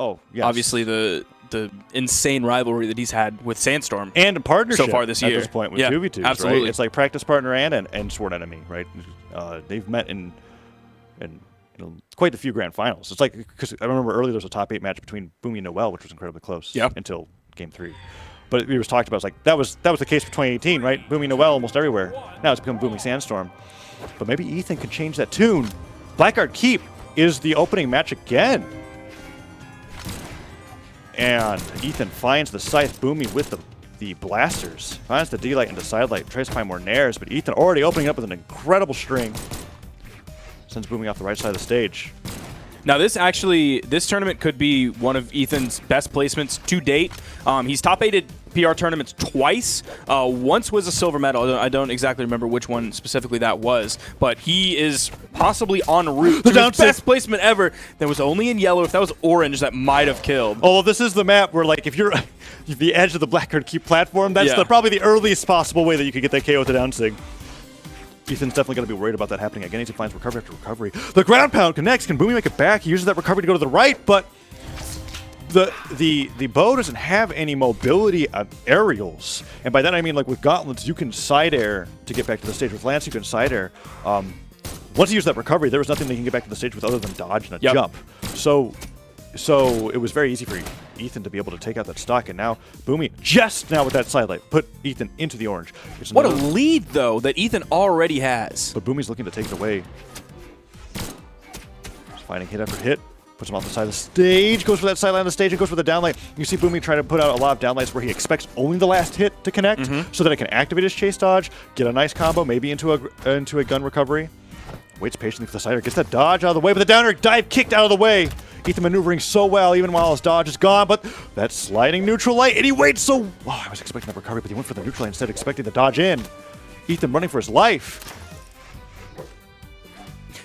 Oh, yes. Obviously, the insane rivalry that he's had with Sandstorm. And a partnership so far this year. At this point with yeah, 2v2s, absolutely. right? It's like practice partner and sworn enemy, right? They've met in quite a few grand finals. It's like, because I remember earlier there was a top 8 match between Boomie and Noel, which was incredibly close until game 3. But it was talked about. It's like that was the case for 2018, right? Boomie Noel almost everywhere. Now it's become Boomie Sandstorm. But maybe Ethan could change that tune. Blackguard Keep is the opening match again. And Ethan finds the Scythe. Boomie with the blasters. Finds the D-Light into Sidelight. Tries to find more nairs, but Ethan already opening up with an incredible string. Sends Boomie off the right side of the stage. Now, this tournament could be one of Ethan's best placements to date. He's top-8 PR tournaments twice. Once was a silver medal. I don't exactly remember which one specifically that was, but he is possibly en route to his best placement ever. That was only in yellow. If that was orange, that might have killed. Oh, this is the map where, like, if you're the edge of the Blackguard Keep platform, that's probably the earliest possible way that you could get that KO with the down sig. Ethan's definitely going to be worried about that happening again. He finds recovery after recovery. The ground pound connects. Can Boomie make it back? He uses that recovery to go to the right, but the bow doesn't have any mobility on aerials. And by that I mean, like, with gauntlets, you can side air to get back to the stage. With Lance, you can side air. Once he used that recovery, there was nothing they can get back to the stage with other than dodge and a jump. So it was very easy for Ethan to be able to take out that stock, and now Boomie just now with that sidelight put Ethan into the orange. What a lead, though, that Ethan already has. But Boomie's looking to take it away. Just finding hit after hit. Puts him off the side of the stage, goes for that sideline of the stage, and goes for the downlight. You see Boomie try to put out a lot of downlights where he expects only the last hit to connect, so that it can activate his chase dodge, get a nice combo, maybe into a gun recovery. Waits patiently for the sider, gets that dodge out of the way, but the downer dive kicked out of the way. Ethan maneuvering so well, even while his dodge is gone, but that sliding neutral light, and he waits so... Oh, I was expecting that recovery, but he went for the neutral light instead, expecting the dodge in. Ethan running for his life.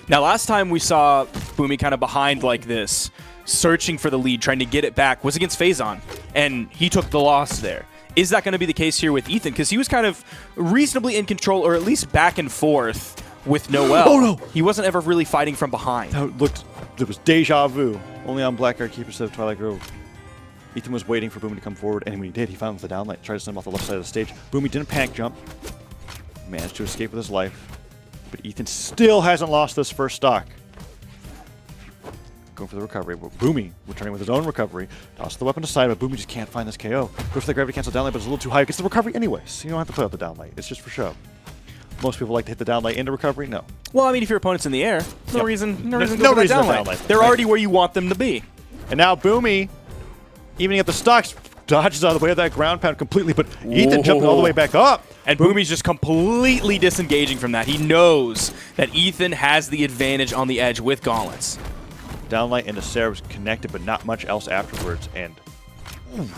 Now, last time we saw Boomie kind of behind like this, searching for the lead, trying to get it back, was against Phazon, and he took the loss there. Is that going to be the case here with Ethan? Because he was kind of reasonably in control, or at least back and forth with Noel. Oh, no! He wasn't ever really fighting from behind. It was deja vu. Only on Blackguard Keep instead of Twilight Grove. Ethan was waiting for Boomie to come forward, and when he did, he found with the downlight, tried to send him off the left side of the stage. Boomie didn't panic jump. Managed to escape with his life. But Ethan still hasn't lost this first stock. Going for the recovery. Boomie returning with his own recovery. Tosses the weapon aside, but Boomie just can't find this KO. Goes for the gravity cancel downlight, but it's a little too high. Gets the recovery anyways. You don't have to put out the downlight. It's just for show. Most people like to hit the downlight into recovery. No. Well, I mean, if your opponent's in the air, no reason to go for that downlight. They're right. already where you want them to be. And now Boomie, evening up the stocks, dodges out of the way of that ground pound completely, but Ethan jumping all the way back up. And Boomie's just completely disengaging from that. He knows that Ethan has the advantage on the edge with gauntlets. Downlight into Sarah was connected, but not much else afterwards. And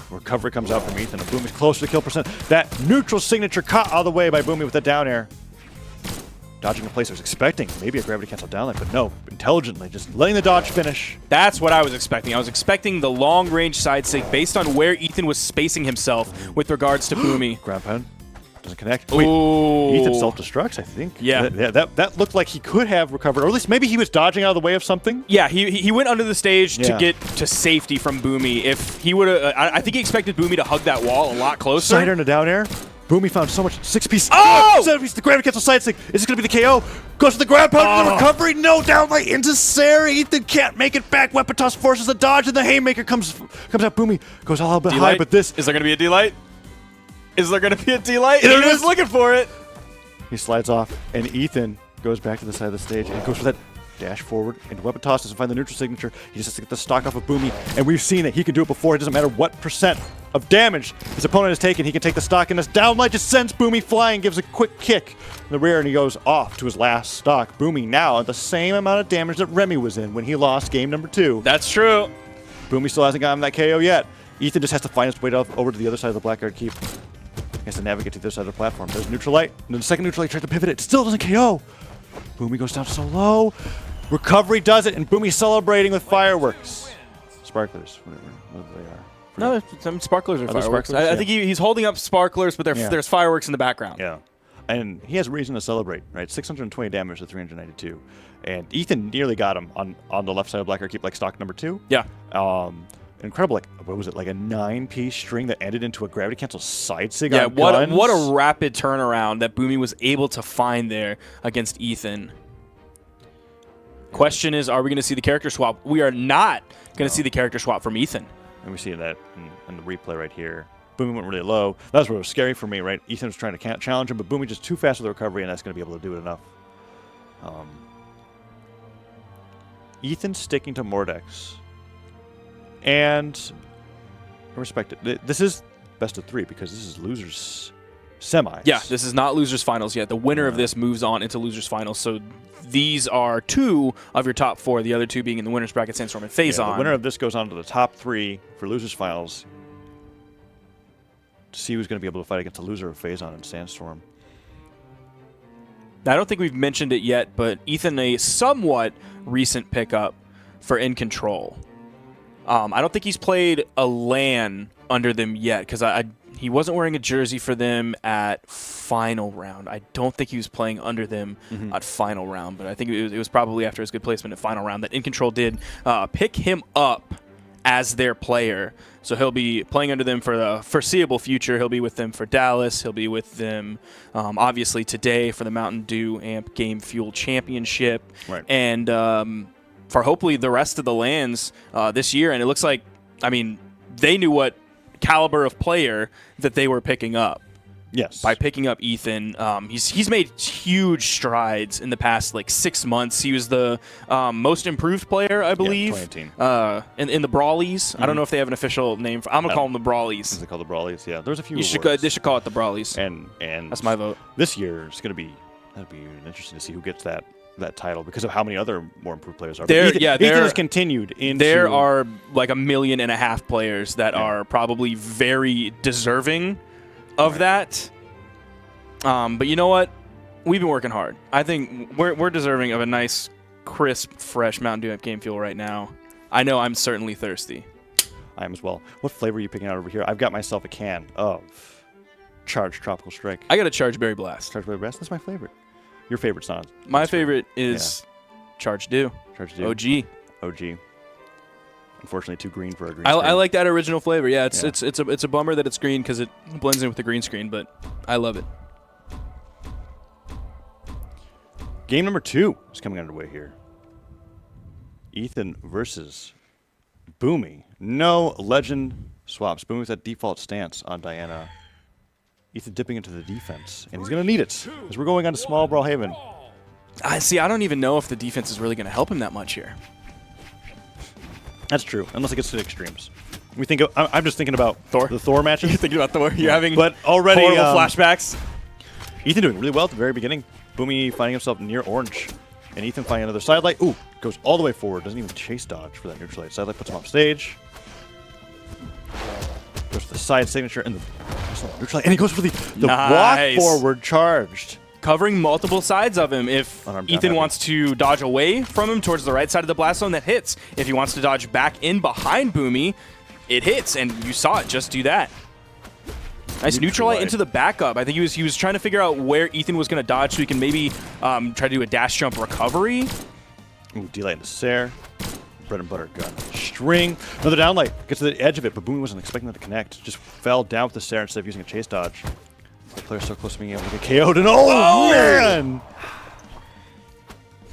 recovery comes out from Ethan, and Boomie's close to the kill percent. That neutral signature caught out of the way by Boomie with the down air. Dodging in place. I was expecting maybe a gravity cancel downlight, but no. Intelligently, just letting the dodge finish. That's what I was expecting. I was expecting the long-range side sig based on where Ethan was spacing himself with regards to Boomie. Ground pound. Doesn't connect. Wait, Ethan self-destructs, I think. Yeah. That looked like he could have recovered, or at least maybe he was dodging out of the way of something. Yeah, he went under the stage to get to safety from Boomie. If he would have, I think he expected Boomie to hug that wall a lot closer. Sider and a down air. Boomie found so much. 6-piece. Oh! 7-piece. The gravity cancel side stick. Is this going to be the KO? Goes to the ground pound for the recovery. No, downlight into Sarah. Ethan can't make it back. Weapon toss forces the dodge, and the haymaker comes out. Boomie goes a little bit high, but this... Is there going to be a D-light? Is there going to be a D-light? He was looking for it. He slides off, and Ethan goes back to the side of the stage and goes for that dash forward into weapon toss. Doesn't find the neutral signature. He just has to get the stock off of Boomie, and we've seen it. He can do it before. It doesn't matter what percent of damage his opponent has taken. He can take the stock, and this downlight just sends Boomie flying, gives a quick kick in the rear, and he goes off to his last stock. Boomie now at the same amount of damage that Remy was in when he lost game number 2. That's true. Boomie still hasn't gotten that KO yet. Ethan just has to find his way over to the other side of the Blackguard Keep. He has to navigate to the other side of the platform. There's neutral light, and then the second neutral light tries to pivot it. Still doesn't KO. Boomie goes down so low. Recovery does it, and Boomie celebrating with fireworks. Sparklers, whatever they are. No, some sparklers are fireworks. Sparklers? I think he's holding up sparklers, but there's fireworks in the background. Yeah. And he has a reason to celebrate, right? 620 damage to 392. And Ethan nearly got him on the left side of Blackguard Keep, like stock number 2. Yeah. incredible, like, what was it, like a 9-piece string that ended into a gravity cancel side sig Yeah, on what guns? what a rapid turnaround that Boomie was able to find there against Ethan. Question is, are we going to see the character swap? We are not going to see the character swap from Ethan. And we see that in the replay right here. Boomie went really low. That's what was scary for me, right? Ethan was trying to challenge him, but Boomie just too fast with the recovery, and that's going to be able to do it enough. Ethan sticking to Mordex. And I respect it. This is best of 3 because this is losers semis. Yeah, this is not losers finals yet. The winner of this moves on into losers finals. So these are 2 of your top 4. The other 2 being in the winners bracket, Sandstorm and Phazon. Yeah, the winner of this goes on to the top 3 for losers finals to see who's going to be able to fight against the loser of Phazon and Sandstorm. Now, I don't think we've mentioned it yet, but Ethan, a somewhat recent pickup for In Control. I don't think he's played a LAN under them yet because he wasn't wearing a jersey for them at final round. I don't think he was playing under them at final round, but I think it was probably after his good placement at final round that In Control did pick him up as their player. So he'll be playing under them for the foreseeable future. He'll be with them for Dallas. He'll be with them, obviously, today for the Mountain Dew Amp Game Fuel Championship. Right. And for hopefully the rest of the LANs this year. And it looks like, I mean, they knew what caliber of player that they were picking up. Yes. By picking up Ethan. He's made huge strides in the past, 6 months. He was the most improved player, I believe, 2018. in the Brawlies. I don't know if they have an official name. I'm going to call them the Brawlies. Is it called the Brawlies? Yeah, there's a few They should call it the Brawlies. And that's my vote. This year, it's going to be interesting to see who gets that title because of how many other more improved players are. Ethan has continued into... There are like 1.5 million players that are probably very deserving of that. But you know what? We've been working hard. I think we're deserving of a nice, crisp, fresh Mountain Dew Game Fuel right now. I know I'm certainly thirsty. I am as well. What flavor are you picking out over here? I've got myself a can of Charged Tropical Strike. I got a Charged Berry Blast. Charged Berry Blast? That's my favorite. Your favorite's not. My favorite is Charged Dew. Charged Dew. OG. Unfortunately, too green for a green screen. I like that original flavor. Yeah, it's a bummer that it's green because it blends in with the green screen, but I love it. Game number 2 is coming underway here. Ethan versus Boomie. No legend swaps. Boomie with that default stance on Diana. Ethan dipping into the defense, and he's going to need it as we're going on to small Brawlhaven. I don't even know if the defense is really going to help him that much here. That's true, unless it gets to the extremes. I'm just thinking about Thor. The Thor matches. You're thinking about Thor. You're having already horrible flashbacks. Ethan doing really well at the very beginning. Boomie finding himself near orange, and Ethan finding another side light. Ooh, goes all the way forward. Doesn't even chase dodge for that neutral light. Side light puts him off stage. Goes for the side signature and the neutral light, and he goes for the walk forward charged. Covering multiple sides of him. If Ethan wants to dodge away from him towards the right side of the blast zone, that hits. If he wants to dodge back in behind Boomie, it hits, and you saw it just do that. Nice neutral light into the backup. I think he was trying to figure out where Ethan was going to dodge so he can maybe try to do a dash jump recovery. Ooh, D-light into Sair. Bread and butter gun. String. Another down light. Gets to the edge of it, but Boomie wasn't expecting that to connect. Just fell down with the Sair instead of using a chase dodge. The player's so close to being able to get KO'd, and man!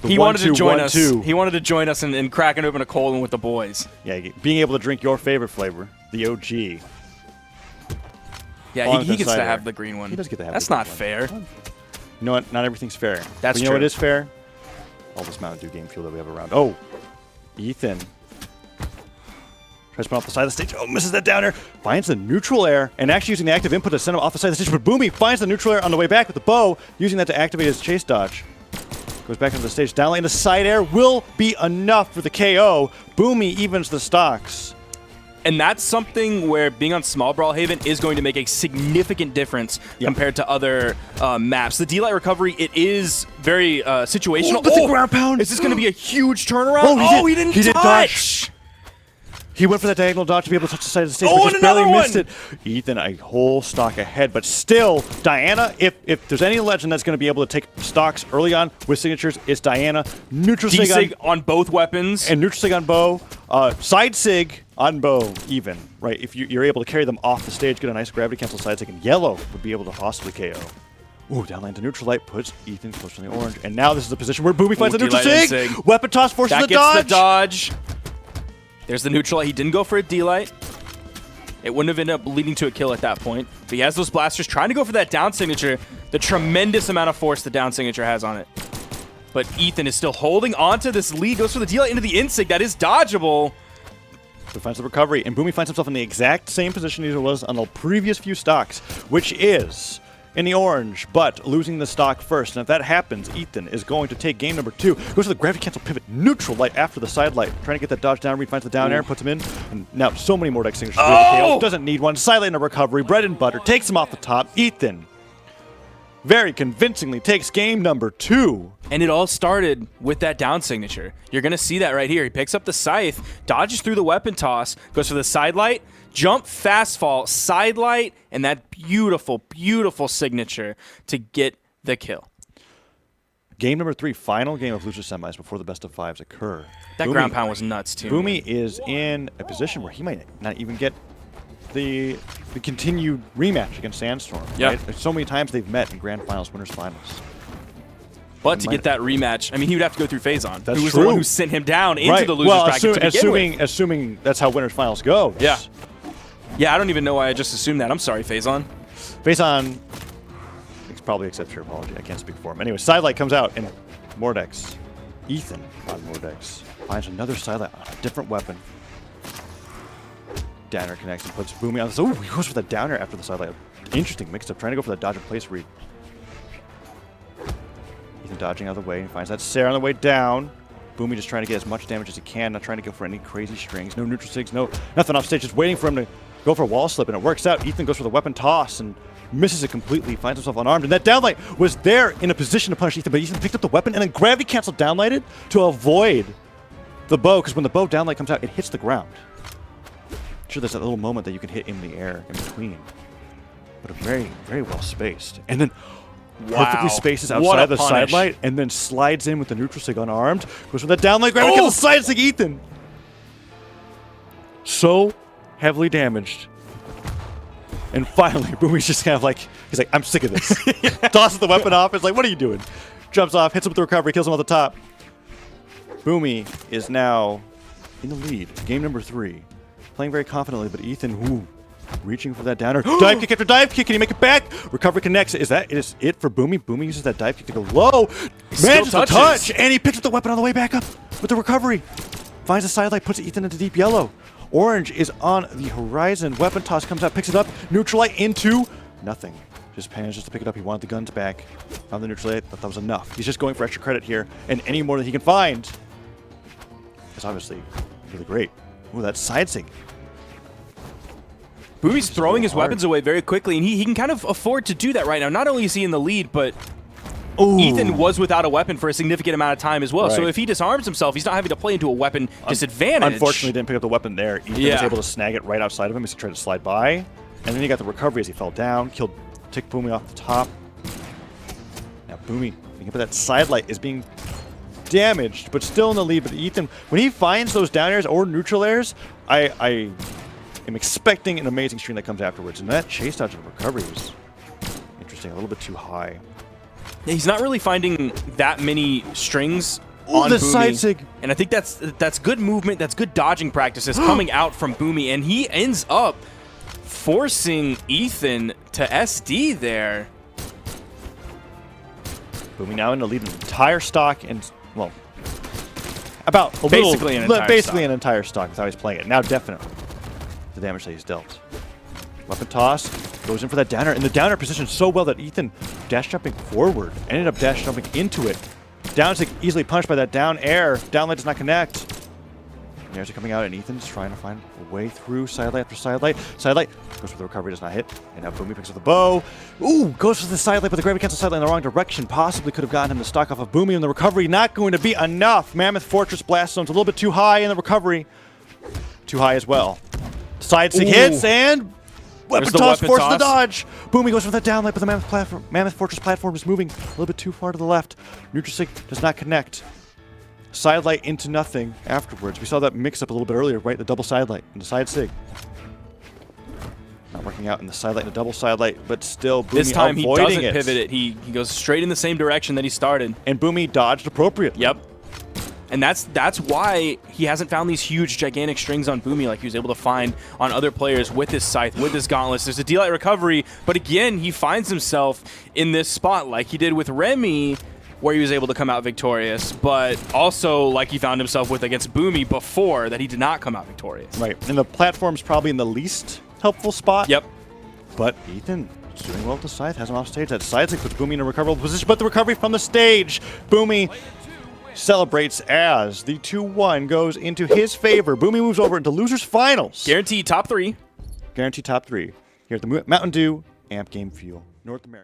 He wanted to join us. He wanted to join us in cracking open a cold one with the boys. Yeah, being able to drink your favorite flavor, the OG. Yeah, he gets to have the green one. He does get to have That's the green not one. fair. You know what? Not everything's fair. That's true. You know what is fair? All this Mountain Dew Game Fuel that we have around. Oh, Ethan. Tries to put off the side of the stage. Oh, misses that down air. Finds the neutral air, and actually using the active input to send him off the side of the stage. But Boomie finds the neutral air on the way back with the bow, using that to activate his chase dodge. Goes back into the stage. Down lane, the side air will be enough for the KO. Boomie evens the stocks. And that's something where being on small Brawlhaven is going to make a significant difference compared to other maps. The D-Light recovery, it is very situational. But the ground pound! Is this going to be a huge turnaround? He didn't touch! He went for that diagonal dodge to be able to touch the side of the stage, but just barely missed it. Ethan, a whole stock ahead, but still, Diana, if there's any legend that's going to be able to take stocks early on with signatures, it's Diana. Neutral sig on both weapons. And neutral sig on bow. Side sig on bow, even, right? If you're able to carry them off the stage, get a nice gravity cancel side stick, and yellow would be able to possibly KO. Ooh, down lane to neutral light puts Ethan close to the orange. And now this is a position where Boomie finds the neutral sig. Weapon toss forces the dodge. That gets the dodge. There's the neutral light. He didn't go for a D-light. It wouldn't have ended up leading to a kill at that point. But he has those blasters trying to go for that down signature. The tremendous amount of force the down signature has on it. But Ethan is still holding on to this lead. Goes for the D-light into the insig. That is dodgeable. But finds the recovery. And Boomie finds himself in the exact same position he was on the previous few stocks, which is in the orange, but losing the stock first. And if that happens, Ethan is going to take game number 2. Goes for the gravity cancel pivot, neutral light after the side light. Trying to get that dodge down, Reed finds the down air, puts him in. And now so many more deck signatures. Oh! Doesn't need one. Side light and a recovery, bread and butter, takes him off the top. Ethan very convincingly takes game number 2. And it all started with that down signature. You're going to see that right here. He picks up the scythe, dodges through the weapon toss, goes for the side light, jump, fast fall, side light, and that beautiful, beautiful signature to get the kill. Game number 3, final game of loser semis before the best of 5s occur. That ground pound was nuts, too. Boomie is in a position where he might not even get the continued rematch against Sandstorm. Yeah. Right? There's so many times they've met in grand finals, winners finals. But to get that rematch, I mean, he would have to go through Phazon, That's who was true. the one who sent him down into the losers bracket to begin with. Assuming that's how winners finals go. Yeah. Yeah, I don't even know why I just assumed that. I'm sorry, Phazon. Phazon probably accepts your apology. I can't speak for him. Anyway, sidelight comes out, and Mordex, Ethan on Mordex, finds another sidelight on a different weapon. Downer connects and puts Boomie on this. Oh, he goes for the downer after the sidelight. Interesting mix-up, trying to go for the dodge and place read. Ethan dodging out of the way, and finds that Sarah on the way down. Boomie just trying to get as much damage as he can, not trying to go for any crazy strings. No neutral sigs, nothing off stage, just waiting for him to go for a wall slip, and it works out. Ethan goes for the weapon toss and misses it completely, finds himself unarmed, and that downlight was there in a position to punish Ethan, but Ethan picked up the weapon and then gravity canceled downlighted to avoid the bow, because when the bow downlight comes out, it hits the ground. Sure, there's that little moment that you can hit in the air in between, but very, very well spaced. And then perfectly spaces outside the sidelight, and then slides in with the neutral sig unarmed. Goes for that downlight, gravity cancel side sig Ethan. So heavily damaged. And finally, Boomie's just kind of like, he's like, I'm sick of this. Tosses the weapon off. It's like, what are you doing? Jumps off, hits him with the recovery, kills him on the top. Boomie is now in the lead. Game number 3. Playing very confidently, but Ethan, reaching for that downer. Dive kick after dive kick. Can he make it back? Recovery connects. Is it for Boomie? Boomie uses that dive kick to go low. Manages to touch, and he picks up the weapon on the way back up with the recovery. Finds the sidelight, puts Ethan into deep yellow. Orange is on the horizon. Weapon toss comes out, picks it up. Neutral light into nothing. Just manages to pick it up. He wanted the guns back. Found the neutral light. Thought that was enough. He's just going for extra credit here, and any more that he can find is obviously really great. Ooh, that side sig. Boomie's throwing his weapons away very quickly, and he can kind of afford to do that right now. Not only is he in the lead, but Ethan was without a weapon for a significant amount of time as well. Right. So if he disarms himself, he's not having to play into a weapon disadvantage. Unfortunately, didn't pick up the weapon there. Ethan was able to snag it right outside of him as he tried to slide by. And then he got the recovery as he fell down, ticked Boomie off the top. Now Boomie, thinking for that sidelight, is being damaged, but still in the lead. But Ethan, when he finds those down airs or neutral airs, I am expecting an amazing string that comes afterwards. And that chase dodge and recovery was interesting, a little bit too high. Yeah, he's not really finding that many strings on the Boomie, side sig. And I think that's good movement, that's good dodging practices coming out from Boomie, and he ends up forcing Ethan to SD there. Boomie now in the lead an entire stock, and well, about a basically an entire stock with how he's playing it. Now definitely the damage that he's dealt. Weapon toss, goes in for that downer, and the downer positioned so well that Ethan dash jumping forward, ended up dash jumping into it. Down sig easily punched by that down air. Downlight does not connect. The airs are coming out, and Ethan's trying to find a way through sidelight after sidelight. Sidelight goes for the recovery, does not hit, and now Boomie picks up the bow. Ooh, goes for the sidelight, but the gravity cancel sidelight in the wrong direction. Possibly could have gotten him to stock off of Boomie, and the recovery not going to be enough. Mammoth Fortress Blast Zone's a little bit too high in the recovery. Too high as well. Side sig hits, and weapon toss forces the dodge. Boomie goes for that downlight, but the Mammoth Fortress platform is moving a little bit too far to the left. Neutral sig does not connect. side light into nothing afterwards. We saw that mix up a little bit earlier, right? The double side light and the side sig. Not working out in the side light and the double side light, but still Boomie This time he avoiding doesn't pivot it. He goes straight in the same direction that he started. And Boomie dodged appropriately. Yep. And that's why he hasn't found these huge, gigantic strings on Boomie like he was able to find on other players with his Scythe, with his Gauntlets. There's a D-Light recovery, but again, he finds himself in this spot like he did with Remy, where he was able to come out victorious, but also like he found himself with against Boomie before, that he did not come out victorious. Right. And the platform's probably in the least helpful spot. Yep. But Ethan is doing well with the Scythe, has him off stage. That side sig puts Boomie in a recoverable position, but the recovery from the stage, Boomie celebrates as the 2-1 goes into his favor. Boomie moves over into losers finals. Guaranteed top 3. Guaranteed top 3 here at the Mountain Dew Amp Game Fuel North America.